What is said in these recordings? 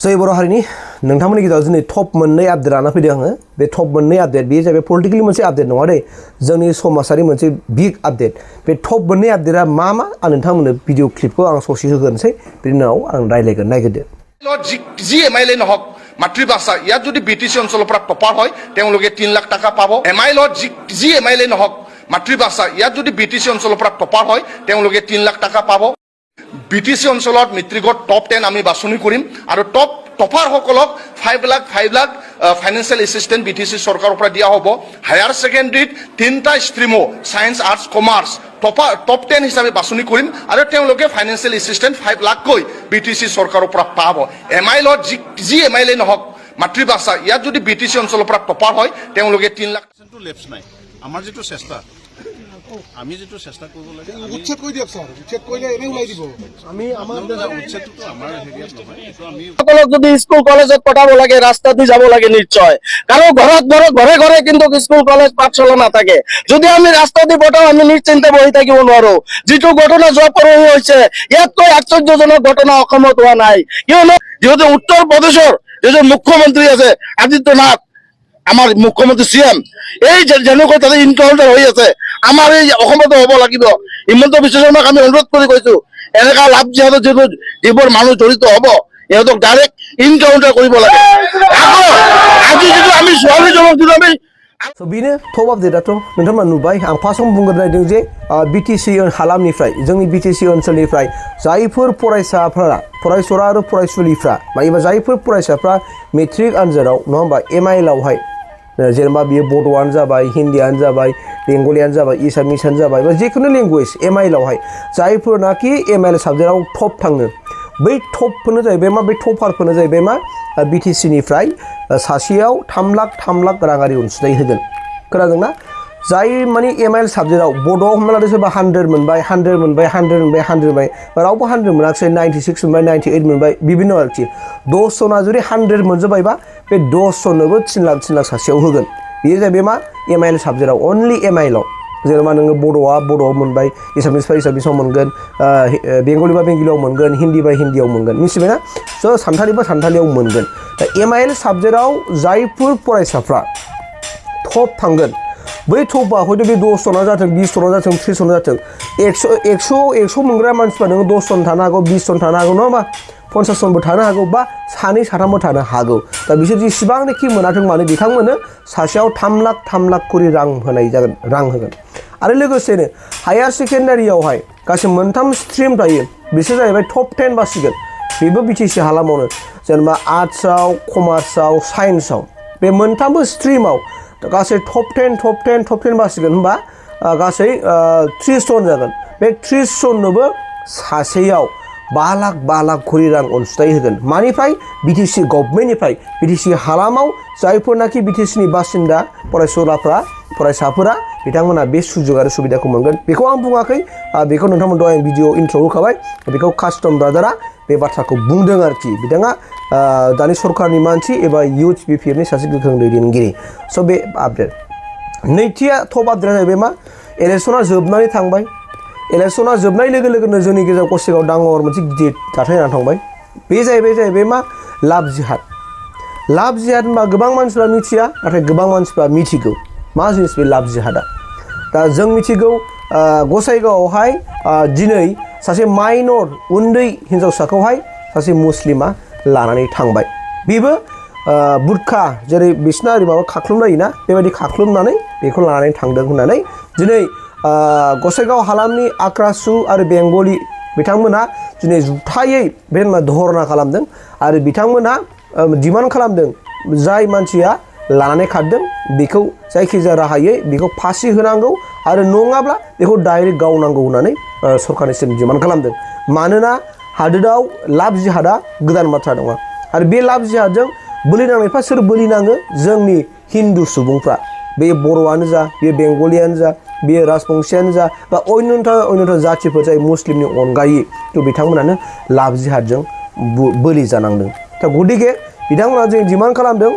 जय बर' हारिनि नोंथांमोननि गेजेराव दिनै टप मोननै आपडेट लाना फैदों आङो बे टप मोननै आपडेट बेयो जाबाय पलिटिकेलि मोनसे आपडेट नङा दै जोंनि समाजारि मोनसे बिग आपडेट बे टप मोननै आपडेटआ मा आं नोंथांमोननो भिडिअ क्लिपखौ आं ससे होगोनसै बिनि उनाव आं रायलायगोन नायग्रोदो যি এমএলএ নহওক মাতৃভাষা ইয়াত যদি বিটিসি অঞ্চলৰ পৰা টপাৰ হয় তেওঁলোকে 3 লাখ টাকা পাব এমআইলত যি এমএলএ নহওক মাতৃভাষা ইয়াত যদি বিটিসি অঞ্চলৰ পৰা টপাৰ হয় তেওঁলোকে 3 লাখ টাকা পাব বিটিসি অঞ্চলত মেট্ৰিকত টপ 10 আমি বাছনি কৰিম আৰু টপাৰ সকলক 5 লাখ ফাইনেন্সিয়েল এসিস্টেন্ট বিটিসি চৰকাৰৰ পৰা দিয়া হ'ব হায়াৰ সেকেন্ডাৰীত 3টা ষ্ট্ৰীমো সায়েন্স আৰ্টস কমাৰ্চ টপ 10 হিচাপে বাছনি কৰিম আৰু তেওঁলোকে ফাইনেন্সিয়েল এসিস্টেন্ট 5 লাখ কৈ বিটিসি চৰকাৰৰ পৰা পাব এমআইলত যি এমএলএ নহওক মাতৃভাষা ইয়াত যদি বিটিসি অঞ্চলৰ পৰা টপাৰ হয় তেওঁলোকে 3 লাখ লেপছ নাই আমাৰ যেটো চেষ্টা আমি যেটো চেষ্টা কৰিব লাগে উচ্ছেদ কৰি দিয়ক স্যার উচ্ছেদ কৰিলে এনে ওলাই দিব আমি আমাৰ উচ্ছেদটো আমাৰ হেৰিয়াত নহয় এটো আমি সকলক যদি স্কুল কলেজত পঠাব লাগে ৰাস্তা দি যাব লাগে নিশ্চয় কারণ ঘৰে ঘৰে কিন্তু স্কুল কলেজ পাঠশালা নাথাকে যদি আমি ৰাস্তা দি পঠাও আমি নিশ্চিন্তে বহি থাকিব নোৱাৰো যেটো ঘটনা যোৱা পৰহি হৈছে ইয়াতকৈ আশ্চৰ্যজনক ঘটনা অসমত হোৱা নাই কিয়নো যেহেতু উত্তৰ প্ৰদেশৰ যে মুখ্যমন্ত্ৰী আছে আদিত্যনাথ আমার মুখ্যমন্ত্রী সিএম এই যেনেকৈ তাতে ইনকাউন্টার হৈ আছে আমাৰ এই অসমতো হ'ব লাগিব হিমন্ত বিশ্ব শৰ্মাক আমি অনুৰোধ কৰি কৈছো এনেকা লাভ জিহাদত যিবোৰ মানুহ জড়িত হ'ব ইহঁতক ডাইৰেক্ট ইনকাউন্টার কৰিব লাগে আজি যিটো আমি ছোৱালীজনক যিটো আমি So बेनो टप आपडेटआथ' नोंथांमोना नुबाय आं फार्स्टआवनो बुंग्रोनायदों जे बिटिसि हालामनिफ्राय जोंनि बिटिसि ओनसोलनिफ्राय जायफोर फरायसाफोरा फरायसुला आरो फरायसुलिफ्रा एबा जायफोर फरायसाफ्रा मेट्रिक आनजादाव नङा होमबा एमआइएलआवहाय जेनेबा बियो बड'आनो जाबाय हिन्दीआनो जाबाय बेंगलियानो जाबाय एसामिसआनो जाबाय बा जिखुनु लेंगुवेज एमआइएलआवहाय जायफोरनाखि एमआइएल साबजेक्टआव टप थाङो बै टपफोरनो जाहैबाय बै टपारफोरनो जाहैबाय बिटिसिनिफ्राय सासेयाव 3 लाख राङारि अनसुंथाइ होगोन खोनादोंना जाय माने एमआइएल साबजेक्टआव बड'आव हमना लादो सोरबा 100 मोनबाय रावबो 100 मोनाखिसै 96 मोनबाय 98 मोनबाय बिभिन्न आरोखि 10 जना जुदि 100 मोनजोबबायबा बे 10 जननोबो 3 लाख सासेयाव होगोन बेयो जाहैबाय मा एमआइएल साबजेक्टआव अनलि एमआइएलआव जेनेबा नोङो बड'आव मोनबाय एसामिसबा एसामिसाव मोनगोन बेंगलिबा बेंगलियाव मोनगोन हिन्दीबा हिन्दीयाव मोनगोन मिथिबायना स' सानथालिबा सानथालियाव मोनगोन दा एमआइएल साबजेक्टआव जायफोर फरायसाफ्रा टप थांगोन बै टपआ हयथ' बे 10 जना जाथों 20 जना जाथों 30 जना जाथों 100 मोनग्रा मानसिफ्रा नोङो 10 जन थानो हागौ 20 जन थानो हागौ नङा होमबा 50 जनबो थानो हागौ बा 2-3बो थानो हागौ दा बिसोर जेसेबांनाखि मोनाथों मानो बिथांमोननो सासेयाव 3 लाख करि रां होनाय जागोन रां होगोन आरो लोगोसेनो हायार सेकेन्डारियावहाय गासै 3 स्ट्रिम थायो बिसोर जाहैबाय टप 10 बासिगोन बेबो बिटिसि हालामावनो जेनेबा आर्ट्सआव कमार्सआव साइन्सआव बे 3 स्ट्रिमाव गासै टप 10 बासिगोन होनबा गासै 30 जन जागोन बे 30 जननोबो सासेयाव 5 लाख करि रां अनसुंथाइ होगोन मानिफ्राय बिटिसि गभर्नमेन्टनिफ्राय बिटिसि हालामाव जायफोरनाखि बिटिसिनि बासिन्दा फरायसाफोरा बिथांमोना बे सुजुग आरो सुबिदाखौ मोनगोन बेखौ आं बुङाखै बेखौ नोंथांमोन दहाय भिडिअ इन्ट्र' होखाबाय बेखौ कास्टम ब्रादारा बे बाथ्राखौ बुंदों आरोखि बिथाङा दानि सरकारनि मानसि एबा इउथ बिपिएफनि सासे गोख्रों दैदेनगिरि स' बे आपडेट नैथिया टप आपडेटआ जाहैबाय मा इलेक्सना जोबनानै थांबाय इलेक्सना जोबनाय लोगो लोगोनो जोंनि गेजेराव गसाइगाव डाङर मोनसे गिदिर जाथाय जानानै थांबाय बे जाहैबाय मा लाभ जिहाद होनबा गोबां मानसिफ्रा मिथिया नाथाय गोबां मानसिफ्रा मिथिगौ मा जिनिस बे लाभ जिहादा दा जों मिथिगौ गसाइगावआवहाय दिनै सासे माइनर उन्दै हिन्जावसाखौहाय सासे मुस्लिमा लानानै थांबाय बेबो बुरखा जेरै बिसिना ओरै माबा खाख्लुमलायोना बेबायदि खाख्लुमनानै बेखौ लानानै थांदों होननानै दिनै गसाइगाव हालामनि आक्रासु आरो बेंगलि बिथांमोना दिनै जुथायै बे धरना खालामदों आरो बिथांमोना डिमान्ड खालामदों जाय मानसिया लानानै खारदों बेखौ जायखिजाया राहायै बेखौ फासि होनांगौ आरो नङाब्ला बेखौ डाइरेक्ट गावनांगौ होननानै सरकारनिसिम डिमान्ड खालामदों मानोना हादोराव लाभ जिहादा गोदान बाथ्रा नङा आरो बे लाभ जिहादजों बोलि नांनायफ्रा सोर बोलि नाङो जोंनि हिन्दु सुबुंफ्रा बे बर'आनो जा बे बेंगलियानो जा बे राजबंशियानो जा बा अन्यथा जाथिफोर जाय मुस्लिमनि अनगायै थ' बिथांमोनानो लाभ जिहादजों बोलि जानांदों दा गतिके बिथांमोना जों डिमान्ड खालामदों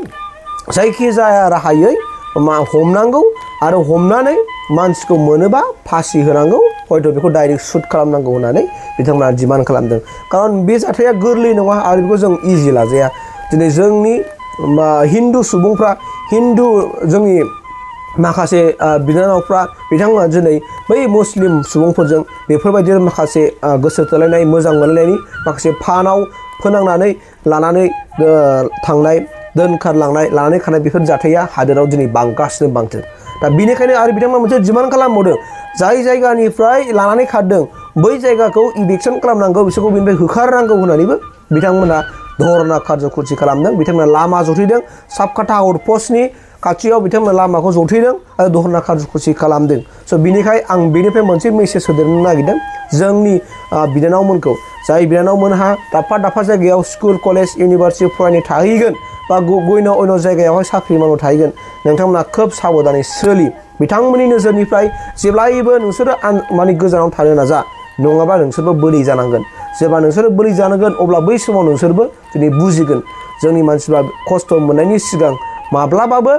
जायखिजाया राहायै हमनांगौ आरो हमनानै मानसिखौ मोनोबा फासि होनांगौ हयथ' बेखौ डाइरेक्ट सुट खालामनांगौ होननानै बिथांमोना डिमान्ड खालामदों खारन बे जाथाया गोरलै नङा आरो बेखौ जों इजि लाजाया दिनै जोंनि हिन्दु सुबुंफ्रा हिन्दु जोंनि माखासे बिनानावफ्रा बिथांमोना दिनै बै मुस्लिम सुबुंफोरजों बेफोरबायदि माखासे गोसो थोलायनाय मोजां मोनलायनायनि माखासे फानाव फोनांनानै लानानै थांनाय दोनखारलांनाय लानानै खानाय बेफोर जाथाया हादोराव दिनै बांगासिनो बांथों दा बेनिखायनो आरो बिथांमोना मोनसे डिमान्ड खालामबावदों जाय जायगानिफ्राय लानानै खारदों बै जायगाखौ इभिक्सन खालामनांगौ बिसोरखौ बेनिफ्राय होखारनांगौ होननानैबो बिथांमोना धरना कार्यक्रम खालामदों बिथांमोना लामा जथेदों साबकाटा आउटपस्टनि खाथियाव बिथांमोना लामाखौ जथेदों आरो धरना कार्यक्रम खालामदों स' बिनिखाय आं बेनिफ्राय मोनसे मेसेज होदेरनो नागिरदों जोंनि बिनानावमोनखौ जाय बिनानावमोनहा दाबफा दाबफा जायगायाव स्कुल कलेज इउनिभारसिटि फरायनो थाहैगोन बा अयन' जायगायावहाय साख्रि मावनो थाहैगोन नोंथांमोना खोब साबधानै सोलि बिथांमोननि नोजोरनिफ्राय जेब्लायबो नोंसोरो माने गोजानाव थानो नाजा नङाबा नोंसोरबो बोलि जानांगोन जेब्ला नोंसोरो बोलि जानांगोन अब्ला बै समाव नोंसोरबो दिनै बुजिगोन जोंनि मानसिफ्रा खस्थ' मोननायनि सिगां माब्लाबाबो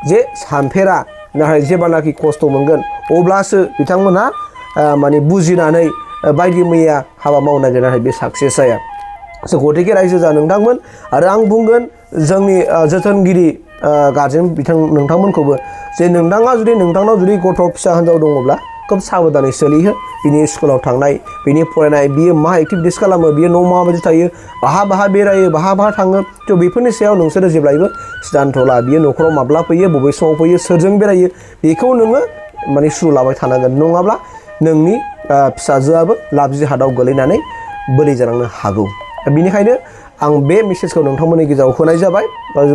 जे सानफेरा नाथाय जेब्लानाखि खस्थ' मोनगोन अब्लासो बिथांमोनहा माने बुजिनानै बायदि मैया हाबा मावनो नागिरो नाथाय बे साक्सेस जाया स' गतिके रायजो जा नोंथांमोन आरो आं बुंगोन जोंनि जोथोनगिरि गार्जेन नोंथांमोनखौबो जे नोंथांनाव जुदि गथ' फिसा हिन्जाव दङब्ला खोब साबधानै सोलिहो बिनि स्कुलाव थांनाय बिनि फरायनाय बियो मा एक्टिभिटिस खालामो बियो न' माबायदि थायो बहा बेरायो बहा थाङो थ' बेफोरनि सायाव नोंसोरो जेब्लायबो सिदान्थ' ला बियो न'खराव माब्ला फैयो बबे समाव फैयो सोरजों बेरायो बेखौ नोङो माने सुलु लाबाय थानांगोन नङाब्ला नोंनि फिसाजोआबो लाब जिहादाव गोलैनानै बोलि जानांनो हागौ बेनिखायनो आं बे मेसेजखौ नोंथांमोननि गेजेराव होनाय जाबाय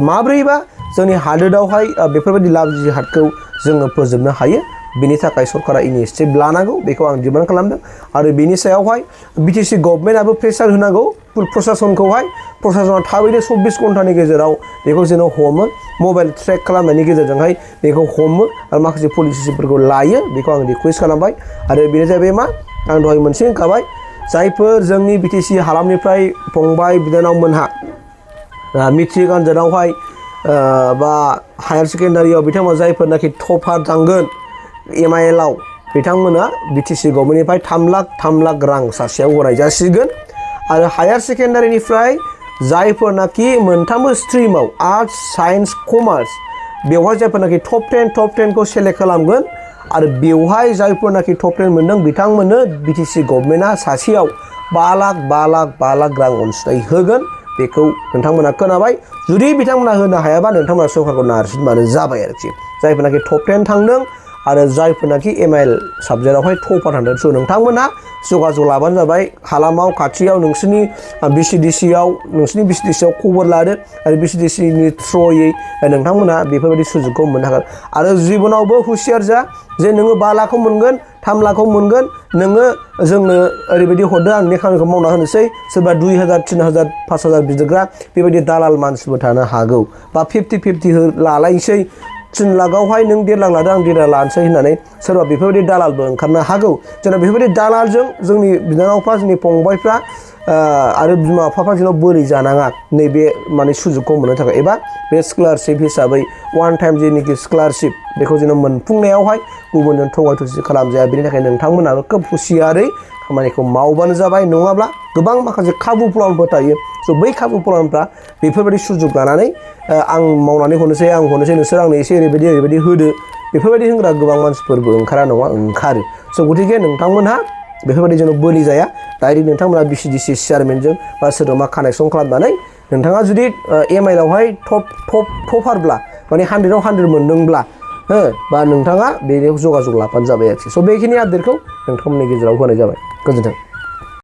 माब्रैबा जोंनि हादोरावहाय बेफोरबायदि लाभ जिहादखौ जोङो फोजोबनो हायो बेनि थाखाय सरकारा इनिशिएटिभ लानांगौ बेखौ आं डिमान्ड खालामदों आरो बेनि सायावहाय बिटिसि गभर्नमेन्टआबो प्रेसार होनांगौ प्रशासनखौहाय प्रशासना थाबैनो 24 घन्टानि गेजेराव बेखौ जेन' हमो मबाइल ट्रेक खालामनायनि गेजेरजोंहाय बेखौ हमो आरो माखासे पलिसिफोरखौ लायो बेखौ आं रिक्वेस्ट खालामबाय आरो बेनो जाहैबाय मा आं दहाय मोनसे होनखाबाय जायफोर जोंनि बिटिसि हालामनिफ्राय फंबाय बिनानावमोनहा मेट्रिक आनजादावहाय बा हायार सेकेन्डारियाव बिथांमोना जायफोरनाखि टपार थांगोन MIL आव बिथांमोना बिटिसि गभर्नमेन्टनिफ्राय 3 लाख रां सासेयाव होनाय जासिगोन आरो हायार सेकेन्डारिनिफ्राय जायफोरनाखि मोनथामबो स्ट्रिमाव आर्ट्स साइन्स कमार्स बेवहाय जायफोरनाखि टप 10 खौ सेलेक्ट खालामगोन आरो बेवहाय जायफोरनाखि टप 10 मोनदों बिथांमोननो बिटिसि गभर्नमेन्टआ सासेयाव 5 लाख रां अनसुंथाइ होगोन बेखौ नोंथांमोना खोनाबाय जुदि बिथांमोना होनो हायाबा नोंथांमोना सरकारखौ नारसिनबानो जाबाय आरोखि जायफोरनाखि टप 10 थांदों आरो जायफोरनाखि MIL साबजेक्टआवहाय टपार थांदों स' नोंथांमोना जगाजग लाबानो जाबाय हालामाव खाथियाव नोंसोरनि BCDCआव खबर लादो आरो BCDCनि थ्रुयै नोंथांमोना बेफोरबायदि सुजुगखौ मोननो हागोन आरो जिबनावबो हुसियार जा जे नोङो 5 लाखखौ मोनगोन 3 लाखखौ मोनगोन नोङो जोंनो ओरैबायदि हरदो आं बे खामानिखौ मावना होनोसै सोरबा 2000 3000 5000 बिग्रा बेबायदि दालाल मानसिबो थानो हागौ बा 50-50 लालायसै 3 लाखआवहाय नों 1.5 लाख लादो आं 1.5 लाख लानोसै होननानै सोरबा बेफोरबायदि दालालबो ओंखारनो हागौ जेनेबा बेफोरबायदि दालालजों जोंनि बिनानावफ्रा जोंनि फंबायफ्रा आरो बिमा बिफाफ्रा जेन' बोरै जानाङा नैबे माने सुजुगखौ मोननो थाखाय एबा बे स्कलारशिप हिसाबै वान टाइम जेनिखि स्कलारशिप बेखौ जेन' मोनफुंनायावहाय गुबुनजों थगाय थसि खालामजाया बेनि थाखाय नोंथांमोनाबो खोब हुसियारै खामानिखौ मावबानो जाबाय नङाब्ला गोबां माखासे खाबु प्रग्रामफोर थायो स' बै खाबु प्रग्रामफ्रा बेफोरबायदि सुजुग लानानै आं मावनानै हरनोसै नोंसोर आंनो एसे ओरैबायदि होदो बेफोरबायदि होनग्रा गोबां मानसिफोरबो ओंखारा नङा ओंखारो स' गतिके नोंथांमोनहा बेफोरबायदि जेन' बोलि जाया डाइरेक्ट नोंथांमोना BCDC चेयारमेनजों बा सोरजोंबा कानेक्सन खालामनानै नोंथाङा जुदि MIL आवहाय टपारब्ला माने 100आव 100 मोनदोंब्ला बा नोंथाङा बेयाव जगाजग लाफानो जाबाय आरोखि स' बेखिनि आपडेटखौ नोंथांमोननि गेजेराव होनाय जाबाय गोजोन्थों